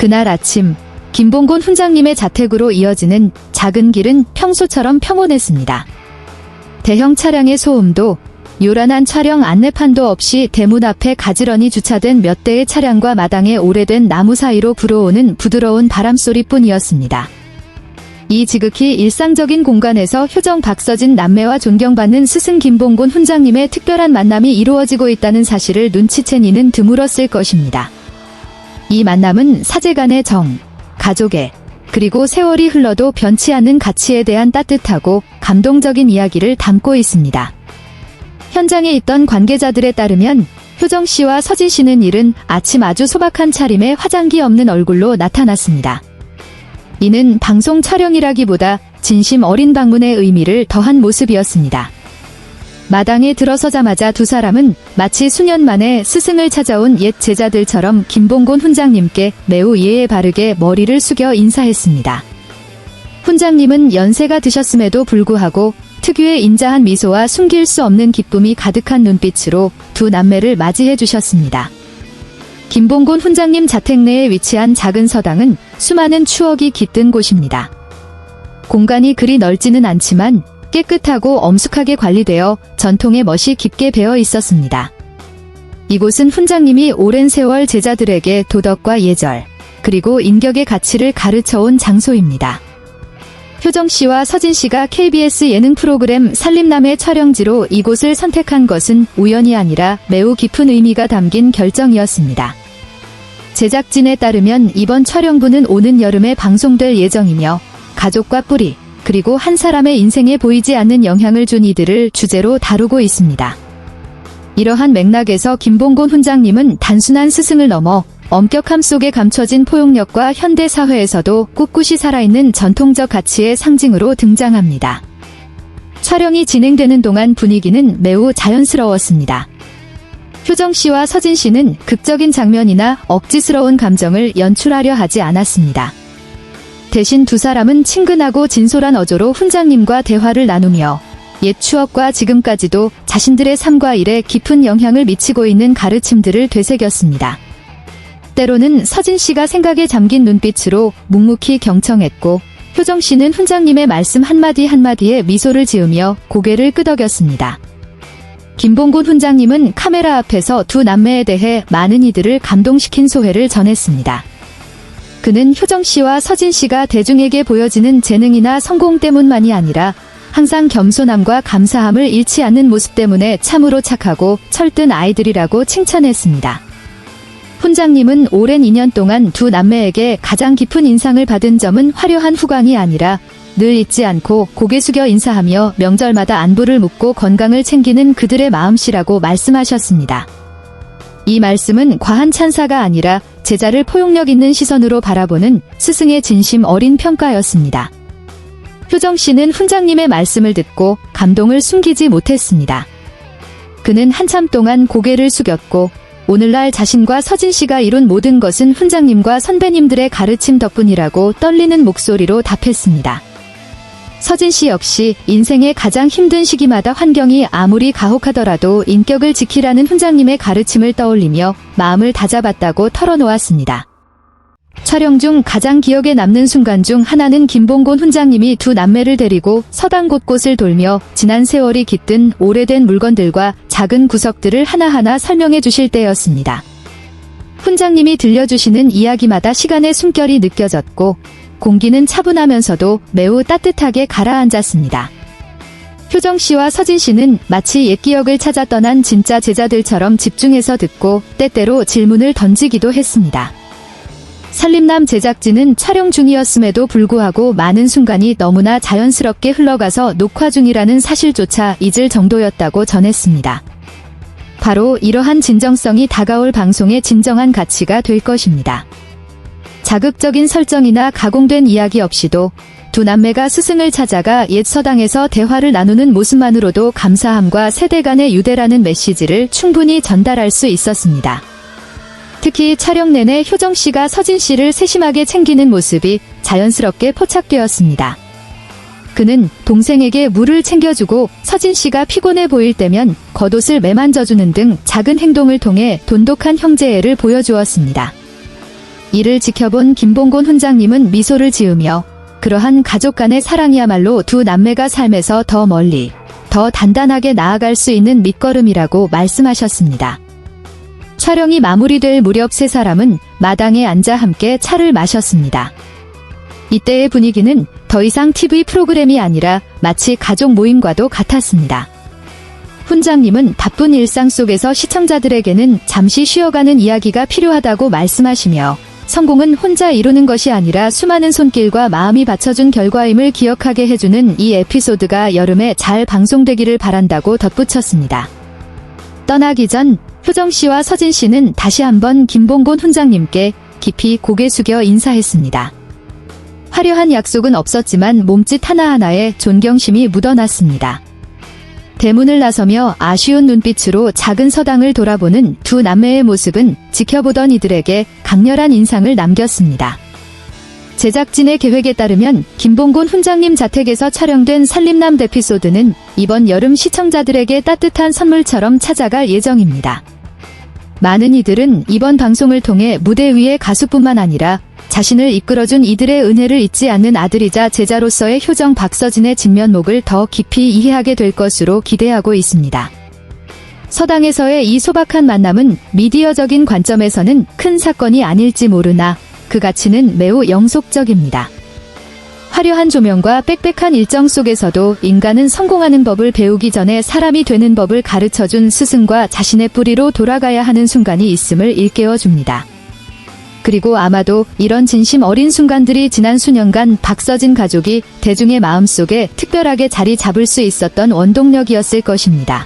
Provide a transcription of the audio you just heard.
그날 아침 김봉곤 훈장님의 자택으로 이어지는 작은 길은 평소처럼 평온했습니다. 대형 차량의 소음도 요란한 촬영 안내판도 없이 대문 앞에 가지런히 주차된 몇 대의 차량과 마당의 오래된 나무 사이로 불어오는 부드러운 바람소리뿐이었습니다. 이 지극히 일상적인 공간에서 효정 박서진 남매와 존경받는 스승 김봉곤 훈장님의 특별한 만남이 이루어지고 있다는 사실을 눈치챈 이는 드물었을 것입니다. 이 만남은 사제간의 정, 가족의, 그리고 세월이 흘러도 변치 않는 가치에 대한 따뜻하고 감동적인 이야기를 담고 있습니다. 현장에 있던 관계자들에 따르면 효정 씨와 서진 씨는 이른 아침 아주 소박한 차림에 화장기 없는 얼굴로 나타났습니다. 이는 방송 촬영이라기보다 진심 어린 방문의 의미를 더한 모습이었습니다. 마당에 들어서자마자 두 사람은 마치 수년 만에 스승을 찾아온 옛 제자들처럼 김봉곤 훈장님께 매우 예의 바르게 머리를 숙여 인사했습니다. 훈장님은 연세가 드셨음에도 불구하고 특유의 인자한 미소와 숨길 수 없는 기쁨이 가득한 눈빛으로 두 남매를 맞이해 주셨습니다. 김봉곤 훈장님 자택 내에 위치한 작은 서당은 수많은 추억이 깃든 곳입니다. 공간이 그리 넓지는 않지만 깨끗하고 엄숙하게 관리되어 전통의 멋이 깊게 배어 있었습니다. 이곳은 훈장님이 오랜 세월 제자들에게 도덕과 예절, 그리고 인격의 가치를 가르쳐온 장소입니다. 효정 씨와 서진 씨가 KBS 예능 프로그램 살림남의 촬영지로 이곳을 선택한 것은 우연이 아니라 매우 깊은 의미가 담긴 결정이었습니다. 제작진에 따르면 이번 촬영부는 오는 여름에 방송될 예정이며 가족과 뿌리, 그리고 한 사람의 인생에 보이지 않는 영향을 준 이들을 주제로 다루고 있습니다. 이러한 맥락에서 김봉곤 훈장님은 단순한 스승을 넘어 엄격함 속에 감춰진 포용력과 현대 사회에서도 꿋꿋이 살아있는 전통적 가치의 상징으로 등장합니다. 촬영이 진행되는 동안 분위기는 매우 자연스러웠습니다. 효정 씨와 서진 씨는 극적인 장면이나 억지스러운 감정을 연출하려 하지 않았습니다. 대신 두 사람은 친근하고 진솔한 어조로 훈장님과 대화를 나누며 옛 추억과 지금까지도 자신들의 삶과 일에 깊은 영향을 미치고 있는 가르침들을 되새겼습니다. 때로는 서진 씨가 생각에 잠긴 눈빛으로 묵묵히 경청했고, 효정 씨는 훈장님의 말씀 한마디 한마디에 미소를 지으며 고개를 끄덕였습니다. 김봉곤 훈장님은 카메라 앞에서 두 남매에 대해 많은 이들을 감동시킨 소회를 전했습니다. 그는 효정 씨와 서진 씨가 대중에게 보여지는 재능이나 성공 때문만이 아니라 항상 겸손함과 감사함을 잃지 않는 모습 때문에 참으로 착하고 철든 아이들이라고 칭찬했습니다. 훈장님은 오랜 2년 동안 두 남매에게 가장 깊은 인상을 받은 점은 화려한 후광이 아니라 늘 잊지 않고 고개 숙여 인사하며 명절마다 안부를 묻고 건강을 챙기는 그들의 마음씨라고 말씀하셨습니다. 이 말씀은 과한 찬사가 아니라 제자를 포용력 있는 시선으로 바라보는 스승의 진심 어린 평가였습니다. 효정 씨는 훈장님의 말씀을 듣고 감동을 숨기지 못했습니다. 그는 한참 동안 고개를 숙였고 오늘날 자신과 서진 씨가 이룬 모든 것은 훈장님과 선배님들의 가르침 덕분이라고 떨리는 목소리로 답했습니다. 서진 씨 역시 인생의 가장 힘든 시기마다 환경이 아무리 가혹하더라도 인격을 지키라는 훈장님의 가르침을 떠올리며 마음을 다잡았다고 털어놓았습니다. 촬영 중 가장 기억에 남는 순간 중 하나는 김봉곤 훈장님이 두 남매를 데리고 서당 곳곳을 돌며 지난 세월이 깃든 오래된 물건들과 작은 구석들을 하나하나 설명해 주실 때였습니다. 훈장님이 들려주시는 이야기마다 시간의 숨결이 느껴졌고 공기는 차분하면서도 매우 따뜻하게 가라앉았습니다. 효정 씨와 서진 씨는 마치 옛 기억을 찾아 떠난 진짜 제자들처럼 집중해서 듣고 때때로 질문을 던지기도 했습니다. 살림남 제작진은 촬영 중이었음에도 불구하고 많은 순간이 너무나 자연스럽게 흘러가서 녹화 중이라는 사실조차 잊을 정도였다고 전했습니다. 바로 이러한 진정성이 다가올 방송의 진정한 가치가 될 것입니다. 자극적인 설정이나 가공된 이야기 없이도 두 남매가 스승을 찾아가 옛 서당에서 대화를 나누는 모습만으로도 감사함과 세대 간의 유대라는 메시지를 충분히 전달할 수 있었습니다. 특히 촬영 내내 효정 씨가 서진 씨를 세심하게 챙기는 모습이 자연스럽게 포착되었습니다. 그는 동생에게 물을 챙겨주고 서진 씨가 피곤해 보일 때면 겉옷을 매만져주는 등 작은 행동을 통해 돈독한 형제애를 보여주었습니다. 이를 지켜본 김봉곤 훈장님은 미소를 지으며 그러한 가족 간의 사랑이야말로 두 남매가 삶에서 더 멀리, 더 단단하게 나아갈 수 있는 밑거름이라고 말씀하셨습니다. 촬영이 마무리될 무렵 세 사람은 마당에 앉아 함께 차를 마셨습니다. 이때의 분위기는 더 이상 TV 프로그램이 아니라 마치 가족 모임과도 같았습니다. 훈장님은 바쁜 일상 속에서 시청자들에게는 잠시 쉬어가는 이야기가 필요하다고 말씀하시며 성공은 혼자 이루는 것이 아니라 수많은 손길과 마음이 받쳐준 결과임을 기억하게 해주는 이 에피소드가 여름에 잘 방송되기를 바란다고 덧붙였습니다. 떠나기 전 효정씨와 서진씨는 다시 한번 김봉곤 훈장님께 깊이 고개 숙여 인사했습니다. 화려한 약속은 없었지만 몸짓 하나하나에 존경심이 묻어났습니다. 대문을 나서며 아쉬운 눈빛으로 작은 서당을 돌아보는 두 남매의 모습은 지켜보던 이들에게 강렬한 인상을 남겼습니다. 제작진의 계획에 따르면 김봉곤 훈장님 자택에서 촬영된 살림남 에피소드는 이번 여름 시청자들에게 따뜻한 선물처럼 찾아갈 예정입니다. 많은 이들은 이번 방송을 통해 무대 위의 가수뿐만 아니라 자신을 이끌어준 이들의 은혜를 잊지 않는 아들이자 제자로서의 효정 박서진의 진면목을 더 깊이 이해하게 될 것으로 기대하고 있습니다. 서당에서의 이 소박한 만남은 미디어적인 관점에서는 큰 사건이 아닐지 모르나 그 가치는 매우 영속적입니다. 화려한 조명과 빽빽한 일정 속에서도 인간은 성공하는 법을 배우기 전에 사람이 되는 법을 가르쳐준 스승과 자신의 뿌리로 돌아가야 하는 순간이 있음을 일깨워줍니다. 그리고 아마도 이런 진심 어린 순간들이 지난 수년간 박서진 가족이 대중의 마음속에 특별하게 자리 잡을 수 있었던 원동력이었을 것입니다.